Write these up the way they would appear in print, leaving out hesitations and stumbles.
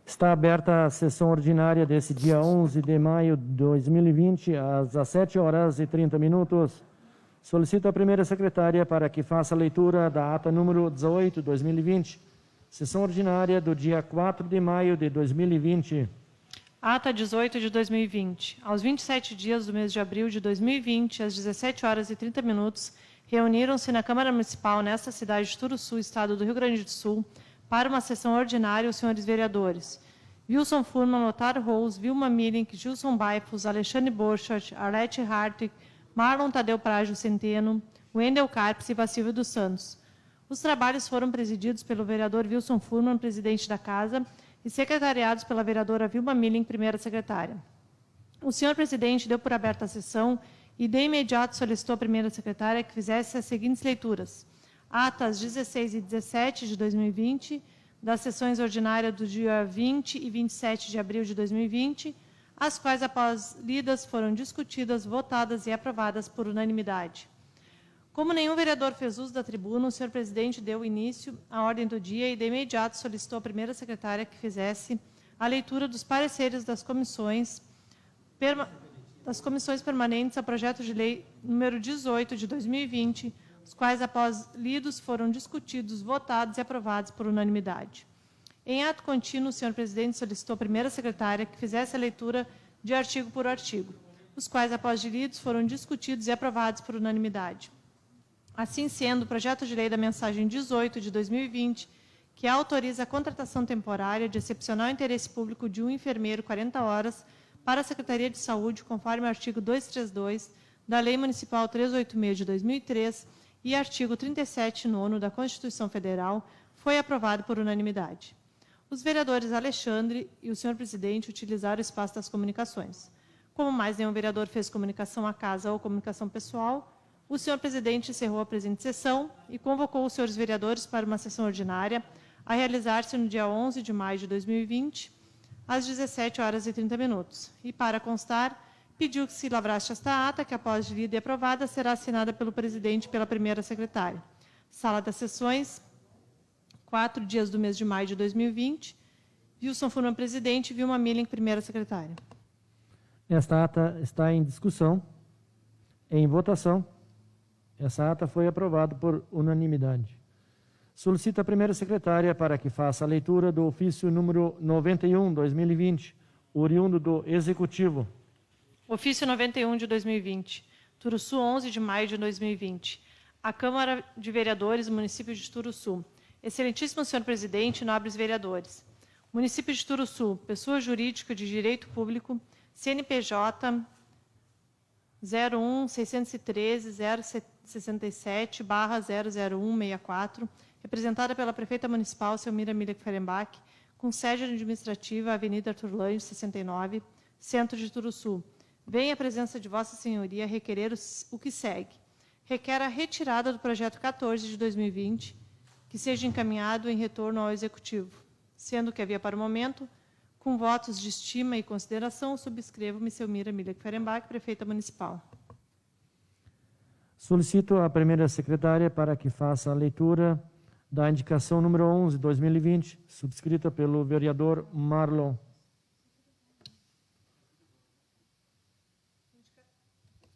Está aberta a sessão ordinária desse dia 11 de maio de 2020, às 17h30. Solicito a primeira secretária para que faça a leitura da ata número 18, 2020, sessão ordinária do dia 4 de maio de 2020. Ata 18 de 2020. Aos 27 dias do mês de abril de 2020, às 17h30, reuniram-se na Câmara Municipal, nesta cidade de Turuçu, Estado do Rio Grande do Sul, para uma sessão ordinária os senhores vereadores Wilson Furman, Lothar Rose, Vilma Milink, Gilson Baifos, Alexandre Borchardt, Arlete Hartig, Marlon Tadeu Prágio Centeno, Wendel Carpes e Vacílio dos Santos. Os trabalhos foram presididos pelo vereador Wilson Furman, presidente da Casa, e secretariados pela vereadora Vilma Milink, primeira secretária. O senhor presidente deu por aberta a sessão e, de imediato, solicitou à primeira secretária que fizesse as seguintes leituras. Atas 16 e 17 de 2020, das sessões ordinárias do dia 20 e 27 de abril de 2020, as quais, após lidas, foram discutidas, votadas e aprovadas por unanimidade. Como nenhum vereador fez uso da tribuna, o senhor presidente deu início à ordem do dia e, de imediato, solicitou à primeira secretária que fizesse a leitura dos pareceres das comissões permanentes ao projeto de lei número 18 de 2020, os quais, após lidos, foram discutidos, votados e aprovados por unanimidade. Em ato contínuo, o senhor presidente solicitou à primeira secretária que fizesse a leitura de artigo por artigo, os quais, após lidos, foram discutidos e aprovados por unanimidade. Assim sendo, o projeto de lei da mensagem 18 de 2020, que autoriza a contratação temporária de excepcional interesse público de um enfermeiro 40 horas para a Secretaria de Saúde, conforme o artigo 232 da Lei Municipal 386 de 2003 e artigo 37º da Constituição Federal, foi aprovado por unanimidade. Os vereadores Alexandre e o senhor presidente utilizaram o espaço das comunicações. Como mais nenhum vereador fez comunicação à casa ou comunicação pessoal, o senhor presidente encerrou a presente sessão e convocou os senhores vereadores para uma sessão ordinária a realizar-se no dia 11 de maio de 2020, às 17h30. E, para constar, pediu que se lavrasse esta ata, que, após lida e aprovada, será assinada pelo presidente e pela primeira secretária. Sala das sessões, 4 dias do mês de maio de 2020. Wilson Furman, presidente, e Vilma Milink, primeira secretária. Esta ata está em discussão, em votação. Essa ata foi aprovada por unanimidade. Solicito a primeira secretária para que faça a leitura do ofício número 91, 2020, oriundo do Executivo. Ofício 91 de 2020. Turuçu, 11 de maio de 2020. A Câmara de Vereadores do município de Turuçu. Excelentíssimo senhor presidente e nobres vereadores. Município de Turuçu, pessoa jurídica de direito público, CNPJ 01-613-067/00164, representada pela prefeita municipal, Selmira Milek Ferenbach, com sede administrativa, Avenida Arthur Lange, 69, centro de Turuçu. Vem a presença de Vossa Senhoria requerer o que segue. Requer a retirada do projeto 14 de 2020, que seja encaminhado em retorno ao Executivo, sendo que havia para o momento, com votos de estima e consideração, subscrevo-me Selmira Milek Ferenbach, prefeita municipal. Solicito a primeira secretária para que faça a leitura da indicação número 11, 2020, subscrita pelo vereador Marlon.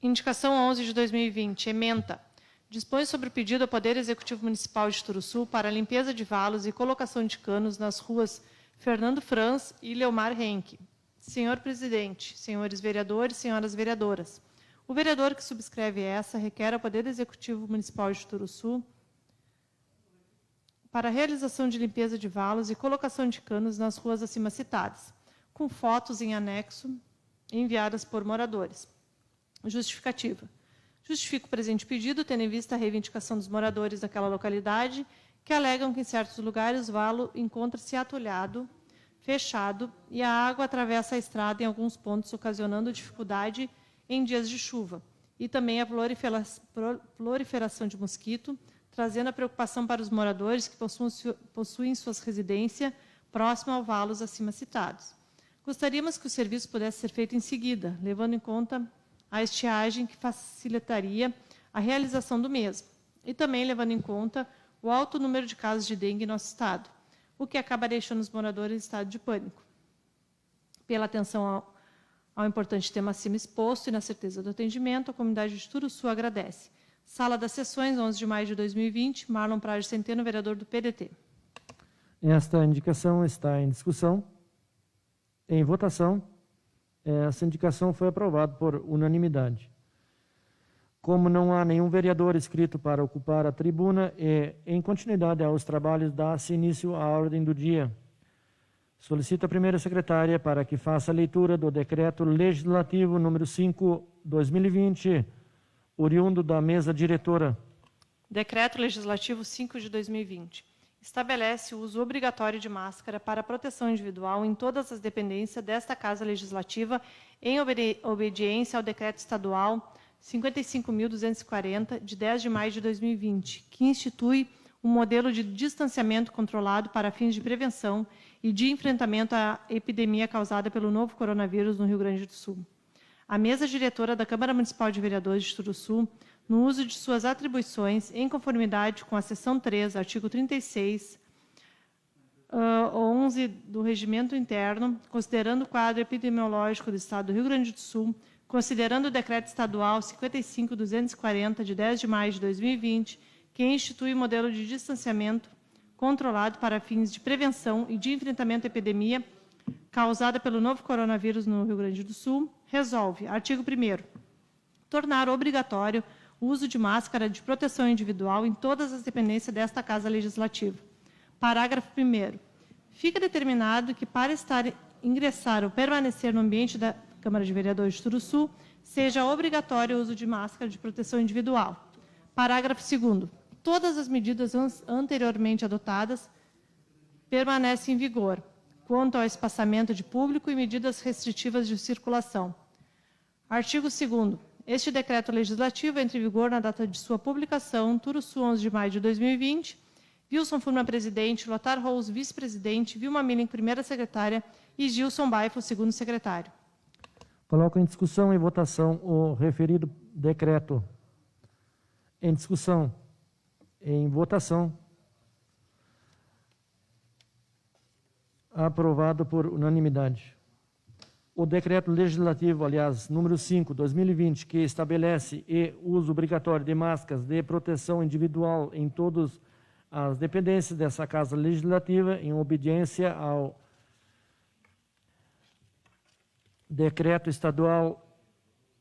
Indicação 11 de 2020, ementa. Dispõe sobre o pedido ao Poder Executivo Municipal de Turuçu para a limpeza de valos e colocação de canos nas ruas Fernando Franz e Leomar Henke. Senhor presidente, senhores vereadores, senhoras vereadoras, o vereador que subscreve essa requer ao Poder Executivo Municipal de Turuçu para a realização de limpeza de valos e colocação de canos nas ruas acima citadas, com fotos em anexo enviadas por moradores. Justificativa. Justifico o presente pedido, tendo em vista a reivindicação dos moradores daquela localidade, que alegam que em certos lugares o valo encontra-se atolhado, fechado, e a água atravessa a estrada em alguns pontos, ocasionando dificuldade em dias de chuva, e também a proliferação de mosquito, trazendo a preocupação para os moradores que possuem suas residências próximas ao valos acima citados. Gostaríamos que o serviço pudesse ser feito em seguida, levando em conta a estiagem que facilitaria a realização do mesmo, e também levando em conta o alto número de casos de dengue em nosso estado, o que acaba deixando os moradores em estado de pânico. pela atenção ao importante tema acima exposto e na certeza do atendimento, a comunidade de Turuçu agradece. Sala das Sessões, 11 de maio de 2020, Marlon Prade Centeno, vereador do PDT. Esta indicação está em discussão. Em votação, essa indicação foi aprovada por unanimidade. Como não há nenhum vereador inscrito para ocupar a tribuna, em continuidade aos trabalhos, dá-se início à ordem do dia. Solicito a primeira secretária para que faça a leitura do Decreto Legislativo número 5/2020, oriundo da mesa diretora. Decreto Legislativo 5 de 2020. Estabelece o uso obrigatório de máscara para proteção individual em todas as dependências desta Casa Legislativa, em obediência ao Decreto Estadual 55.240, de 10 de maio de 2020, que institui um modelo de distanciamento controlado para fins de prevenção e de enfrentamento à epidemia causada pelo novo coronavírus no Rio Grande do Sul. A mesa diretora da Câmara Municipal de Vereadores de Turuçu, no uso de suas atribuições, em conformidade com a seção 3, artigo 36, 11 do Regimento Interno, considerando o quadro epidemiológico do Estado do Rio Grande do Sul, considerando o Decreto Estadual 55.240, de 10 de maio de 2020, que institui o modelo de distanciamento controlado para fins de prevenção e de enfrentamento à epidemia causada pelo novo coronavírus no Rio Grande do Sul, resolve, artigo 1º, tornar obrigatório o uso de máscara de proteção individual em todas as dependências desta Casa Legislativa. Parágrafo 1º. Fica determinado que, para ingressar ou permanecer no ambiente da Câmara de Vereadores de Turuçu, seja obrigatório o uso de máscara de proteção individual. Parágrafo 2º. Todas as medidas anteriormente adotadas permanecem em vigor, quanto ao espaçamento de público e medidas restritivas de circulação. Artigo 2º. Este decreto legislativo entra em vigor na data de sua publicação, Turuçu, 11 de maio de 2020, Wilson Furman, presidente, Lothar Rous, vice-presidente, Vilma Milling, primeira secretária, e Gilson Baifo, segundo secretário. Coloco em discussão e votação o referido decreto. Em discussão. Em votação. Aprovado por unanimidade. O decreto legislativo, aliás, número 5, 2020, que estabelece o uso obrigatório de máscaras de proteção individual em todas as dependências dessa Casa Legislativa, em obediência ao Decreto Estadual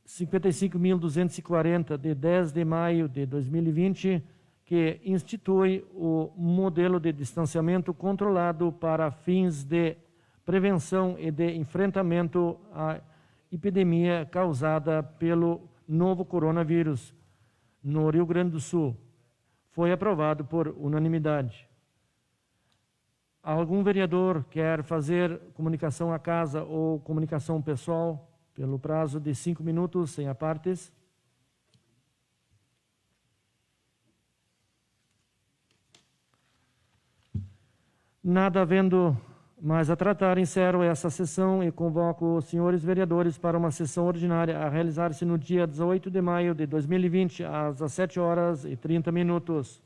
55.240, de 10 de maio de 2020, que institui o modelo de distanciamento controlado para fins de prevenção e de enfrentamento à epidemia causada pelo novo coronavírus no Rio Grande do Sul. Foi aprovado por unanimidade. Algum vereador quer fazer comunicação à casa ou comunicação pessoal pelo prazo de 5 minutos, sem apartes? Nada havendo mais a tratar, encerro essa sessão e convoco os senhores vereadores para uma sessão ordinária a realizar-se no dia 18 de maio de 2020, às 17h30.